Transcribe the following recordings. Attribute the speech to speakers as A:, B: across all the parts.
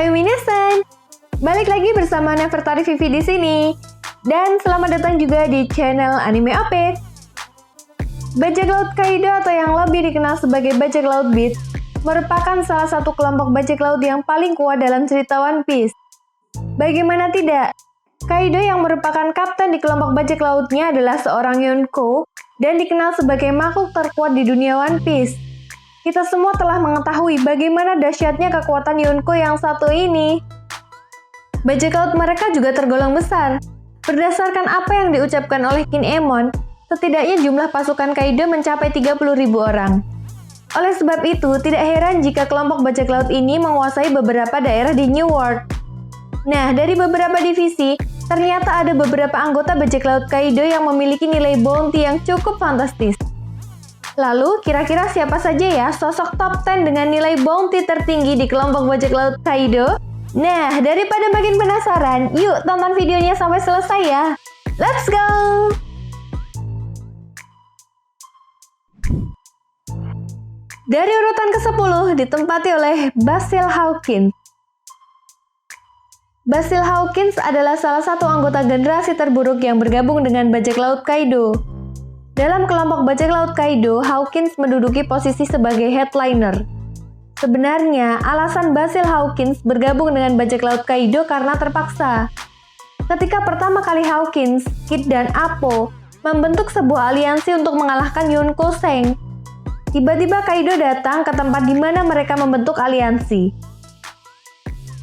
A: Hai Minasan, balik lagi bersama Nefertari Vivi di sini. Dan selamat datang juga di channel Anime Update. Bajak laut Kaido atau yang lebih dikenal sebagai bajak laut Beast merupakan salah satu kelompok bajak laut yang paling kuat dalam cerita One Piece. Bagaimana tidak? Kaido yang merupakan kapten di kelompok bajak lautnya adalah seorang Yonko dan dikenal sebagai makhluk terkuat di dunia One Piece. Kita semua telah mengetahui bagaimana dahsyatnya kekuatan Yonko yang satu ini. Bajak laut mereka juga tergolong besar. Berdasarkan apa yang diucapkan oleh Kinemon, setidaknya jumlah pasukan Kaido mencapai 30.000 orang. Oleh sebab itu, tidak heran jika kelompok bajak laut ini menguasai beberapa daerah di New World. Nah, dari beberapa divisi, ternyata ada beberapa anggota bajak laut Kaido yang memiliki nilai bounty yang cukup fantastis. Lalu, kira-kira siapa saja ya sosok top 10 dengan nilai bounty tertinggi di kelompok bajak laut Kaido? Nah, daripada makin penasaran, yuk tonton videonya sampai selesai ya. Let's go! Dari urutan ke-10 ditempati oleh Basil Hawkins. Basil Hawkins adalah salah satu anggota generasi terburuk yang bergabung dengan bajak laut Kaido. Dalam kelompok bajak laut Kaido, Hawkins menduduki posisi sebagai headliner. Sebenarnya, alasan Basil Hawkins bergabung dengan bajak laut Kaido karena terpaksa. Ketika pertama kali Hawkins, Kid, dan Appo membentuk sebuah aliansi untuk mengalahkan Yonko Seng, tiba-tiba Kaido datang ke tempat di mana mereka membentuk aliansi.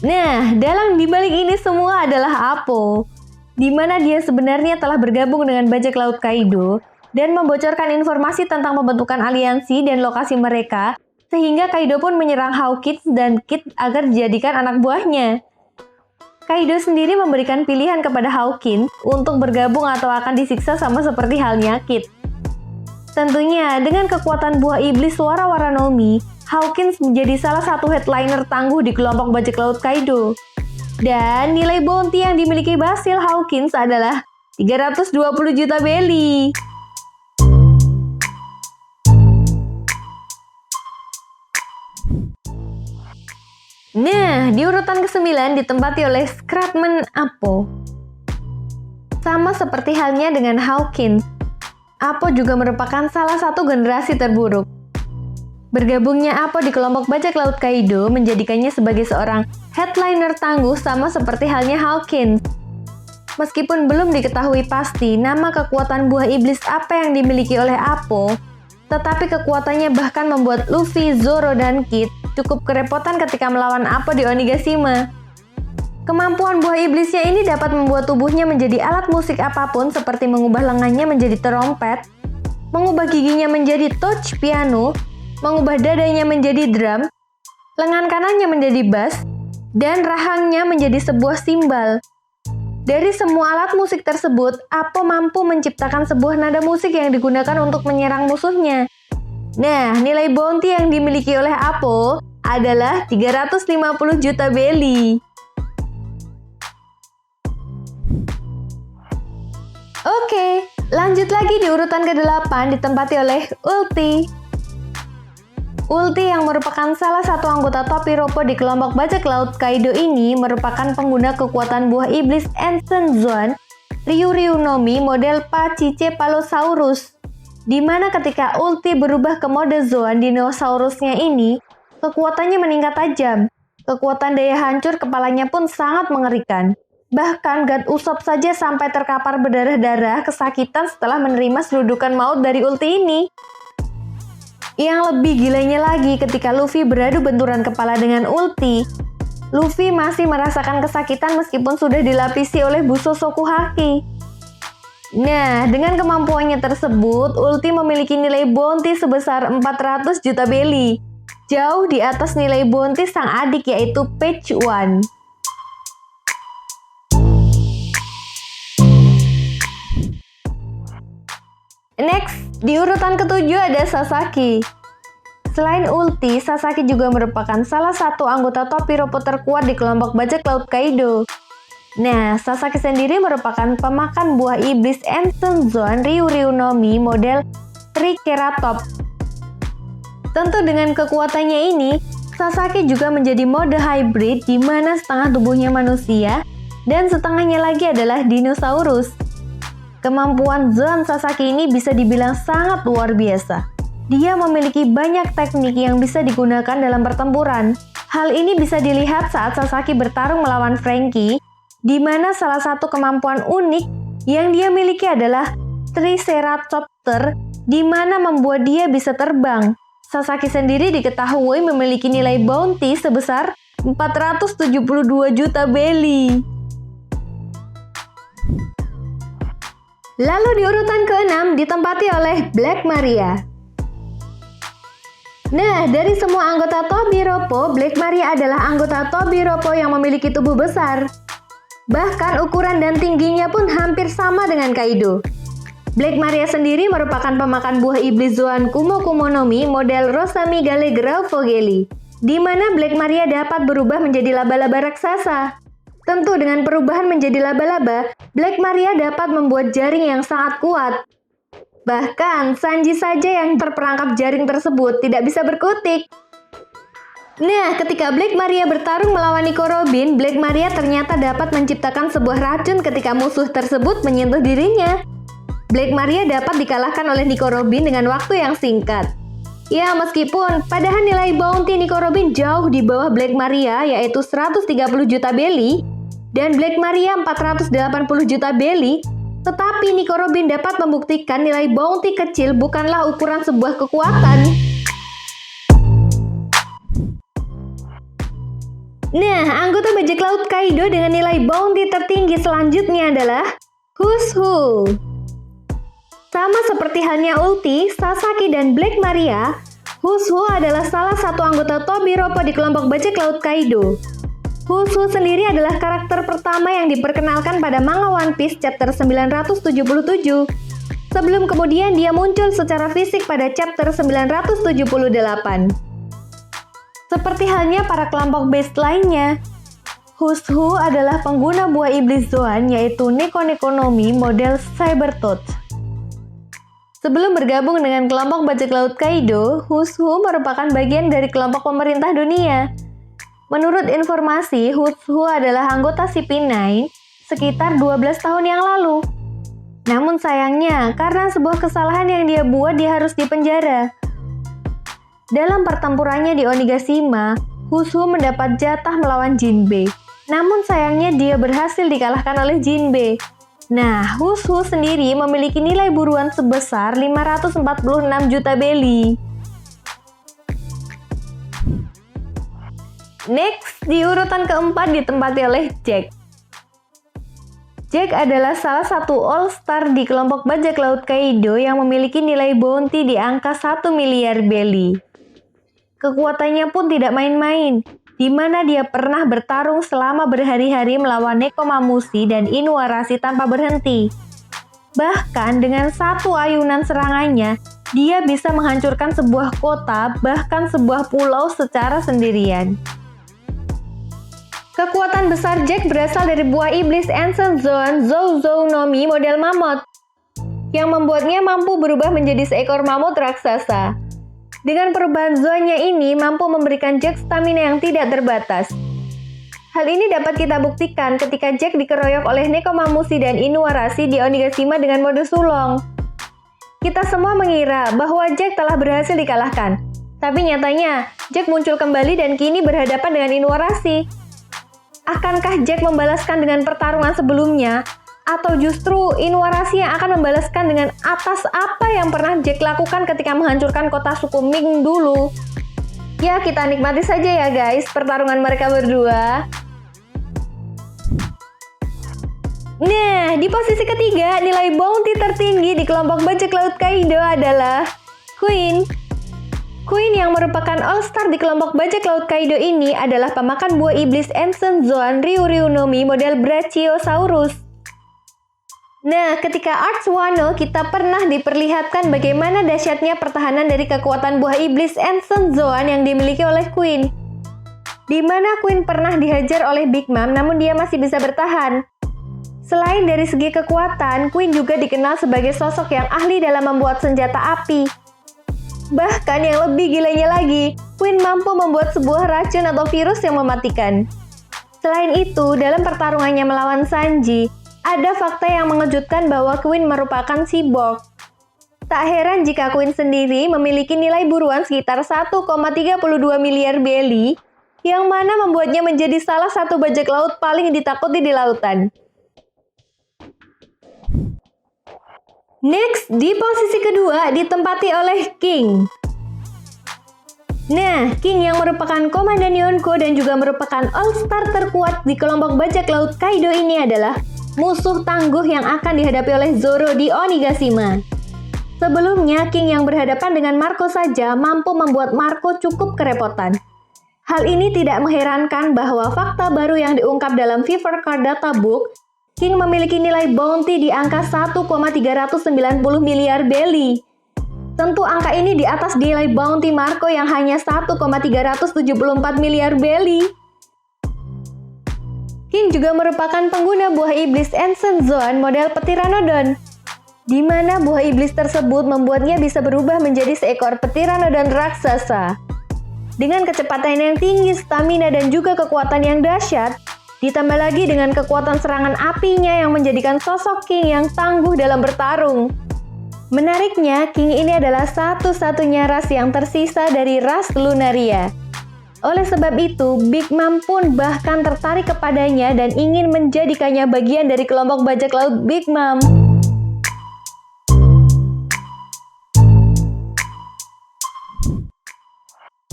A: Nah, dalang dibalik ini semua adalah Appo, di mana dia sebenarnya telah bergabung dengan bajak laut Kaido dan membocorkan informasi tentang pembentukan aliansi dan lokasi mereka, sehingga Kaido pun menyerang Hawkins dan Kid agar dijadikan anak buahnya. Kaido sendiri memberikan pilihan kepada Hawkins untuk bergabung atau akan disiksa sama seperti halnya Kid. Tentunya, dengan kekuatan buah iblis Wara-Wara no Mi, Hawkins menjadi salah satu headliner tangguh di kelompok bajak laut Kaido. Dan nilai bounty yang dimiliki Basil Hawkins adalah 320 juta belly. Nah, di urutan ke-9 ditempati oleh Scrapman Appo. Sama seperti halnya dengan Hawkins, Appo juga merupakan salah satu generasi terburuk. Bergabungnya Appo di kelompok bajak laut Kaido menjadikannya sebagai seorang headliner tangguh sama seperti halnya Hawkins. Meskipun belum diketahui pasti nama kekuatan buah iblis apa yang dimiliki oleh Appo, tetapi kekuatannya bahkan membuat Luffy, Zoro, dan Kid cukup kerepotan ketika melawan Appo di Onigashima. Kemampuan buah iblisnya ini dapat membuat tubuhnya menjadi alat musik apapun seperti mengubah lengannya menjadi trompet, mengubah giginya menjadi touch piano, mengubah dadanya menjadi drum, lengan kanannya menjadi bass, dan rahangnya menjadi sebuah simbal. Dari semua alat musik tersebut, Appo mampu menciptakan sebuah nada musik yang digunakan untuk menyerang musuhnya. Nah, nilai bounty yang dimiliki oleh Appo adalah 350 juta belly. Oke, lanjut lagi di urutan ke-8 ditempati oleh Ulti. Ulti yang merupakan salah satu anggota topi Roppo di kelompok bajak laut Kaido ini merupakan pengguna kekuatan buah iblis Ancient Zoan Ryuryu no Mi model Pachycephalosaurus, di mana ketika Ulti berubah ke mode Zoan dinosaurusnya ini, kekuatannya meningkat tajam. Kekuatan daya hancur kepalanya pun sangat mengerikan. Bahkan God Usopp saja sampai terkapar berdarah-darah kesakitan setelah menerima serudukan maut dari Ulti ini. Yang lebih gilanya lagi ketika Luffy beradu benturan kepala dengan Ulti, Luffy masih merasakan kesakitan meskipun sudah dilapisi oleh buso Soku Haki. Nah, dengan kemampuannya tersebut, Ulti memiliki nilai bounty sebesar 400 juta belly, jauh di atas nilai bounty sang adik yaitu Page One. Next, di urutan ke-7 ada Sasaki. Selain Ulti, Sasaki juga merupakan salah satu anggota topi Roppo terkuat di kelompok bajak laut Kaido. Nah, Sasaki sendiri merupakan pemakan buah iblis Ancient Zoan Ryuryu no Mi model Triceratops. Tentu dengan kekuatannya ini, Sasaki juga menjadi mode hybrid di mana setengah tubuhnya manusia dan setengahnya lagi adalah dinosaurus. Kemampuan Zoan Sasaki ini bisa dibilang sangat luar biasa. Dia memiliki banyak teknik yang bisa digunakan dalam pertempuran. Hal ini bisa dilihat saat Sasaki bertarung melawan Franky, di mana salah satu kemampuan unik yang dia miliki adalah Triceratopter, di mana membuat dia bisa terbang. Sasaki sendiri diketahui memiliki nilai bounty sebesar 472 juta belly. Lalu di urutan ke-6 ditempati oleh Black Maria. Nah, dari semua anggota Tobiroppo, Black Maria adalah anggota Tobiroppo yang memiliki tubuh besar. Bahkan ukuran dan tingginya pun hampir sama dengan Kaido. Black Maria sendiri merupakan pemakan buah iblis Zoan Kumo Kumo no Mi model Rosamigale Grauvogeli, di mana Black Maria dapat berubah menjadi laba-laba raksasa. Tentu dengan perubahan menjadi laba-laba, Black Maria dapat membuat jaring yang sangat kuat. Bahkan Sanji saja yang terperangkap jaring tersebut tidak bisa berkutik. Nah, ketika Black Maria bertarung melawan Nico Robin, Black Maria ternyata dapat menciptakan sebuah racun ketika musuh tersebut menyentuh dirinya. Black Maria dapat dikalahkan oleh Nico Robin dengan waktu yang singkat. Ya, meskipun padahal nilai bounty Nico Robin jauh di bawah Black Maria yaitu 130 juta belly dan Black Maria 480 juta belly, tetapi Nico Robin dapat membuktikan nilai bounty kecil bukanlah ukuran sebuah kekuatan. Nah, anggota bajak laut Kaido dengan nilai bounty tertinggi selanjutnya adalah Who's Who. Sama seperti halnya Ulti, Sasaki, dan Black Maria, Who's Who adalah salah satu anggota Tobiroppo di kelompok bajak laut Kaido. Who's Who sendiri adalah karakter pertama yang diperkenalkan pada manga One Piece chapter 977. Sebelum kemudian dia muncul secara fisik pada chapter 978. Seperti halnya para kelompok base lainnya, Who's Who adalah pengguna buah iblis Zoan yaitu Neko Neko no Mi model Cybertooth. Sebelum bergabung dengan kelompok bajak laut Kaido, Who's Who merupakan bagian dari kelompok pemerintah dunia. Menurut informasi, Who's Who adalah anggota CP9 sekitar 12 tahun yang lalu. Namun sayangnya, karena sebuah kesalahan yang dia buat, dia harus dipenjara. Dalam pertempurannya di Onigashima, Who's Who mendapat jatah melawan Jinbe. Namun sayangnya dia berhasil dikalahkan oleh Jinbe. Nah, Who's Who sendiri memiliki nilai buruan sebesar 546 juta belly. Next, di urutan keempat ditempati oleh Jack. Jack adalah salah satu all-star di kelompok bajak laut Kaido yang memiliki nilai bounty di angka 1 miliar belly. Kekuatannya pun tidak main-main, di mana dia pernah bertarung selama berhari-hari melawan Nekomamushi dan Inuarashi tanpa berhenti. Bahkan dengan satu ayunan serangannya, dia bisa menghancurkan sebuah kota, bahkan sebuah pulau secara sendirian. Kekuatan besar Jack berasal dari buah iblis Ancient Zoan Zouzou no Mi model mamut, yang membuatnya mampu berubah menjadi seekor mamut raksasa. Dengan perubahan Zoannya ini mampu memberikan Jack stamina yang tidak terbatas. Hal ini dapat kita buktikan ketika Jack dikeroyok oleh Nekomamushi dan Inuarashi di Onigashima dengan mode sulong. Kita semua mengira bahwa Jack telah berhasil dikalahkan, tapi nyatanya Jack muncul kembali dan kini berhadapan dengan Inuarashi. Akankah Jack membalaskan dengan pertarungan sebelumnya? Atau justru Inuarashi yang akan membalaskan dengan atas apa yang pernah Jack lakukan ketika menghancurkan kota suku Ming dulu? Ya, kita nikmati saja ya guys pertarungan mereka berdua. Nah, di posisi ketiga, nilai bounty tertinggi di kelompok bajak laut Kaido adalah Queen. Queen yang merupakan all-star di kelompok bajak laut Kaido ini adalah pemakan buah iblis Ancient Zoan Ryuryu no Mi model Brachiosaurus. Nah, ketika Arts Wano, kita pernah diperlihatkan bagaimana dahsyatnya pertahanan dari kekuatan buah iblis Ancient Zoan yang dimiliki oleh Queen. Di mana Queen pernah dihajar oleh Big Mom, namun dia masih bisa bertahan. Selain dari segi kekuatan, Queen juga dikenal sebagai sosok yang ahli dalam membuat senjata api. Bahkan yang lebih gilanya lagi, Queen mampu membuat sebuah racun atau virus yang mematikan. Selain itu, dalam pertarungannya melawan Sanji, ada fakta yang mengejutkan bahwa Queen merupakan cyborg. Tak heran jika Queen sendiri memiliki nilai buruan sekitar 1,32 miliar belly, yang mana membuatnya menjadi salah satu bajak laut paling ditakuti di lautan. Next, di posisi kedua ditempati oleh King. Nah, King yang merupakan komandan Yonko dan juga merupakan all-star terkuat di kelompok bajak laut Kaido ini adalah musuh tangguh yang akan dihadapi oleh Zoro di Onigashima. Sebelumnya, King yang berhadapan dengan Marco saja mampu membuat Marco cukup kerepotan. Hal ini tidak mengherankan bahwa fakta baru yang diungkap dalam Fever Card Data Book, King memiliki nilai bounty di angka 1,390 miliar belly. Tentu angka ini di atas nilai bounty Marco yang hanya 1,374 miliar belly. King juga merupakan pengguna buah iblis Ancient Zone model Pteranodon, di mana buah iblis tersebut membuatnya bisa berubah menjadi seekor Pteranodon raksasa. Dengan kecepatan yang tinggi, stamina dan juga kekuatan yang dahsyat, ditambah lagi dengan kekuatan serangan apinya yang menjadikan sosok King yang tangguh dalam bertarung. Menariknya, King ini adalah satu-satunya ras yang tersisa dari ras Lunaria. Oleh sebab itu, Big Mom pun bahkan tertarik kepadanya dan ingin menjadikannya bagian dari kelompok bajak laut Big Mom.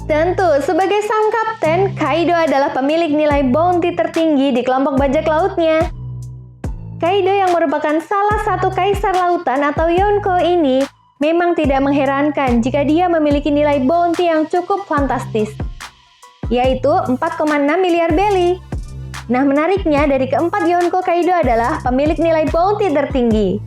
A: Tentu, sebagai sang kapten, Kaido adalah pemilik nilai bounty tertinggi di kelompok bajak lautnya. Kaido yang merupakan salah satu kaisar lautan atau Yonko ini memang tidak mengherankan jika dia memiliki nilai bounty yang cukup fantastis, yaitu 4,6 miliar belly. Nah, menariknya dari keempat Yonko, Kaido adalah pemilik nilai bounty tertinggi.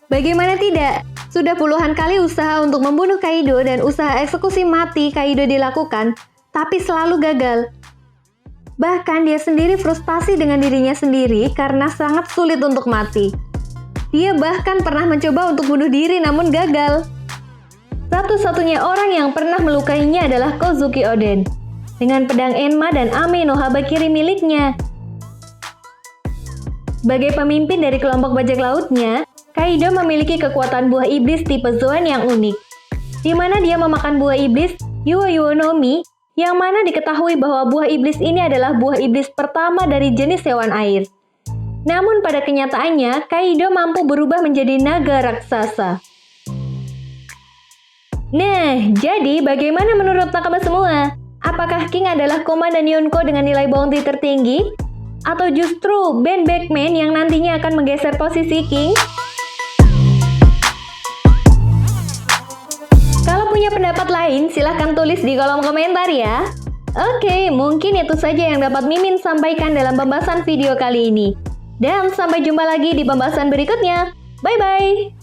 A: Bagaimana tidak? Sudah puluhan kali usaha untuk membunuh Kaido dan usaha eksekusi mati Kaido dilakukan, tapi selalu gagal. Bahkan dia sendiri frustasi dengan dirinya sendiri karena sangat sulit untuk mati. Dia bahkan pernah mencoba untuk bunuh diri namun gagal. Satu-satunya orang yang pernah melukainya adalah Kozuki Oden dengan pedang Enma dan Ame no Habakiri miliknya. Sebagai pemimpin dari kelompok bajak lautnya, Kaido memiliki kekuatan buah iblis tipe Zoan yang unik, di mana dia memakan buah iblis Yuo Yuo no Mi, yang mana diketahui bahwa buah iblis ini adalah buah iblis pertama dari jenis hewan air. Namun pada kenyataannya, Kaido mampu berubah menjadi naga raksasa. Nah, jadi bagaimana menurut nakama semua? Apakah King adalah komandan Yonko dengan nilai bounty tertinggi? Atau justru Ben Beckman yang nantinya akan menggeser posisi King? Kalau punya pendapat lain, silahkan tulis di kolom komentar ya. Oke, mungkin itu saja yang dapat Mimin sampaikan dalam pembahasan video kali ini. Dan sampai jumpa lagi di pembahasan berikutnya. Bye-bye!